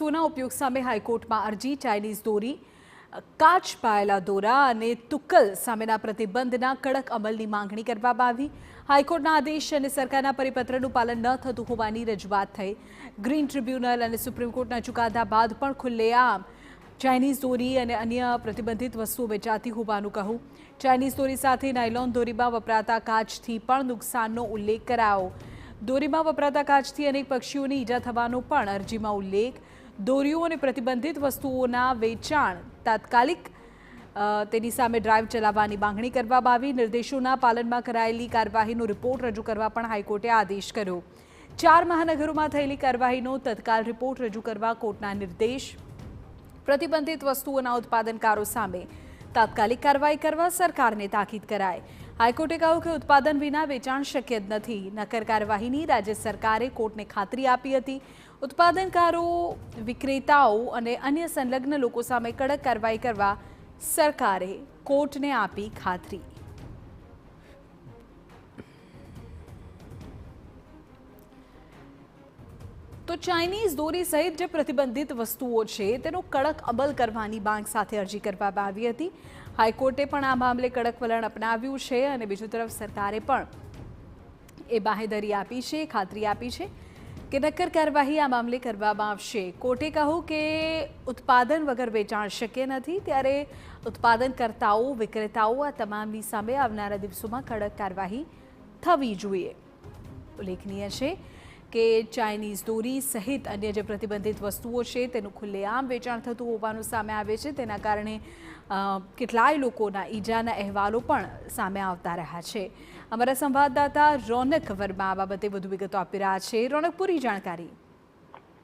સોના ઉપયોગ સામે હાઈકોર્ટમાં અરજી ચાઇનીઝ દોરી કાચ પાયેલા દોરા અને તુક્કલ સામેના પ્રતિબંધના કડક અમલની માંગણી કરવામાં આવી હાઈકોર્ટના આદેશ અને સરકારના પરિપત્રનું પાલન ન થતું હોવાની રજૂઆત થઈ ગ્રીન ટ્રિબ્યુનલ અને સુપ્રીમ કોર્ટના ચુકાદા બાદ પણ ખુલ્લેઆમ ચાઇનીઝ દોરી અને અન્ય પ્રતિબંધિત વસ્તુઓ વેચાતી હોવાનું કહ્યું ચાઇનીઝ દોરી સાથે નાયલોન દોરીમાં વપરાતા કાચથી પણ નુકસાનનો ઉલ્લેખ કરાયો દોરીમાં વપરાતા કાચથી અનેક પક્ષીઓની ઈજા થવાનો પણ અરજીમાં ઉલ્લેખ દોરીઓ અને પ્રતિબંધિત વસ્તુઓના વેચાણ તાત્કાલિક તેની સામે ડ્રાઈવ ચલાવવાની માંગણી કરવામાં આવી નિર્દેશોના પાલનમાં કરાયેલી કાર્યવાહીનો રિપોર્ટ રજૂ કરવા પણ હાઈકોર્ટે આદેશ કર્યો 4 મહાનગરોમાં થયેલી કાર્યવાહીનો તત્કાલ રિપોર્ટ રજૂ કરવા કોર્ટના નિર્દેશ પ્રતિબંધિત વસ્તુઓના ઉત્પાદનકારો સામે તાત્કાલિક કાર્યવાહી કરવા સરકારને તાકીદ કરાઈ હાઈકોર્ટે કહ્યું કે ઉત્પાદન વિના વેચાણ શક્ય જ નથી નક્કર કાર્યવાહીની રાજ્ય સરકારે કોર્ટને ખાતરી આપી હતી ઉત્પાદનકારો વિક્રેતાઓ અને અન્ય સંલગ્ન લોકો સામે કડક કાર્યવાહી કરવા સરકારે કોર્ટને આપી ખાતરી તો ચાઇનીઝ દોરી સહિત જે પ્રતિબંધિત વસ્તુઓ છે તેનો કડક અમલ કરવાની માંગ સાથે અરજી કરવામાં આવી હતી હાઈકોર્ટે પણ આ મામલે કડક વલણ અપનાવ્યું છે અને બીજી તરફ સરકારે પણ એ બાહેધરી આપી છે ખાતરી આપી છે કે નક્કર કાર્યવાહી આ મામલે કરવામાં આવશે કોર્ટે કહ્યું કે ઉત્પાદન વગર વેચાણ શક્ય નથી ત્યારે ઉત્પાદનકર્તાઓ વિક્રેતાઓ આ તમામની સામે આવનારા દિવસોમાં કડક કાર્યવાહી થવી જોઈએ ઉલ્લેખનીય છે કે ચાઇનીઝ દોરી સહિત અન્ય જે પ્રતિબંધિત વસ્તુઓ છે તેનું ખુલ્લેઆમ વેચાણ થતું હોવાનું સામે આવે છે તેના કારણે કેટલાય લોકોના ઈજાના અહેવાલો પણ સામે આવતા રહ્યા છે અમારા સંવાદદાતા રોનક વર્મા આ બાબતે વધુ વિગતો આપી રહ્યા છે રોનક પૂરી જાણકારી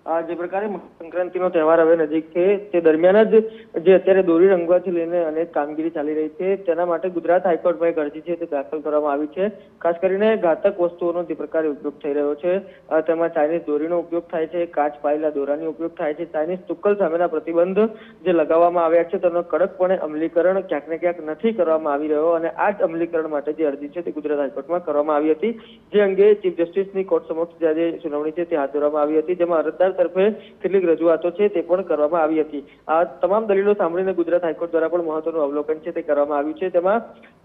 જે પ્રકારે સંક્રાંતિનો તહેવાર હવે નજીક છે તે દરમિયાન જ જે અત્યારે દોરી રંગવાથી લઈને અનેક કામગીરી ચાલી રહી છે તેના માટે ગુજરાત હાઈકોર્ટમાં એક અરજી છે તે દાખલ કરવામાં આવી છે ખાસ કરીને ઘાતક વસ્તુઓનો જે પ્રકારે ઉપયોગ થઈ રહ્યો છે તેમાં ચાઇનીઝ દોરીનો ઉપયોગ થાય છે કાચ પાયેલા દોરાનો ઉપયોગ થાય છે ચાઇનીઝ તુક્કલ સામેના પ્રતિબંધ જે લગાવવામાં આવ્યા છે તેનો કડકપણે અમલીકરણ ક્યાંક ને ક્યાંક નથી કરવામાં આવી રહ્યો અને આ જ અમલીકરણ માટે જે અરજી છે તે ગુજરાત હાઈકોર્ટમાં કરવામાં આવી હતી જે અંગે ચીફ જસ્ટિસની કોર્ટ સમક્ષ જે સુનાવણી છે તે હાથ ધરવામાં આવી હતી જેમાં અરજદાર તરફે કેટલીક રજૂઆતો છે તે પણ કરવામાં આવી હતી આ તમામ દલીલો સાંભળીને ગુજરાત હાઈકોર્ટ દ્વારા પણ મહત્વનું અવલોકન છે તે કરવામાં આવ્યું છે તેમાં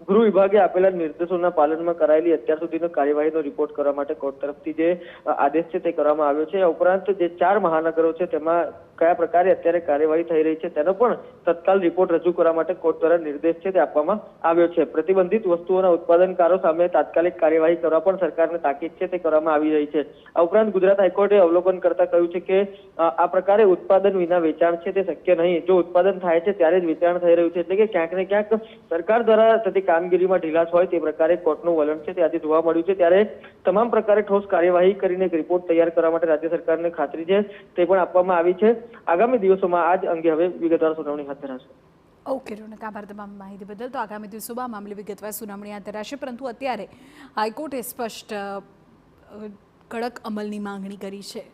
ગૃહ વિભાગે આપેલા નિર્દેશોના પાલનમાં કરાયેલી અત્યાર સુધીનો કાર્યવાહીનો રિપોર્ટ કરવા માટે કોર્ટ તરફથી જે આદેશ છે તે કરવામાં આવ્યો છે આ ઉપરાંત જે 4 મહાનગરો છે તેમાં કયા પ્રકારે અત્યારે કાર્યવાહી થઈ રહી છે તેનો પણ તત્કાલ રિપોર્ટ રજૂ કરવા માટે કોર્ટ દ્વારા નિર્દેશ છે તે આપવામાં આવ્યો છે પ્રતિબંધિત વસ્તુઓના ઉત્પાદનકારો સામે તાત્કાલિક કાર્યવાહી કરવા પણ સરકારને તાકીદ છે તે કરવામાં આવી રહી છે આ ઉપરાંત ગુજરાત હાઈકોર્ટે અવલોકન કરતા કહ્યું છે કે આ પ્રકારે ઉત્પાદન વિના વેચાણ છે તે શક્ય નહીં જો ઉત્પાદન થાય છે ત્યારે જ વેચાણ થઈ રહ્યું છે એટલે કે ક્યાંક ને ક્યાંક સરકાર દ્વારા થતી કામગીરીમાં ઢીલાસ હોય તે પ્રકારે કોર્ટનું વલણ છે તે આજે જોવા મળ્યું છે ત્યારે તમામ પ્રકારે ઠોસ કાર્યવાહી કરીને એક રિપોર્ટ તૈયાર કરવા માટે રાજ્ય સરકારને ખાતરી છે તે પણ આપવામાં આવી છે આગામી દિવસોમાં આ જ અંગે હવે વિગતવાર સુનાવણી હાથ ધરાશે ઓકે રોનક આભાર તમામ માહિતી બદલ તો આગામી દિવસોમાં મામલે વિગતવાર સુનાવણી હાથ ધરાશે પરંતુ અત્યારે હાઈકોર્ટે સ્પષ્ટ કડક અમલની માંગણી કરી છે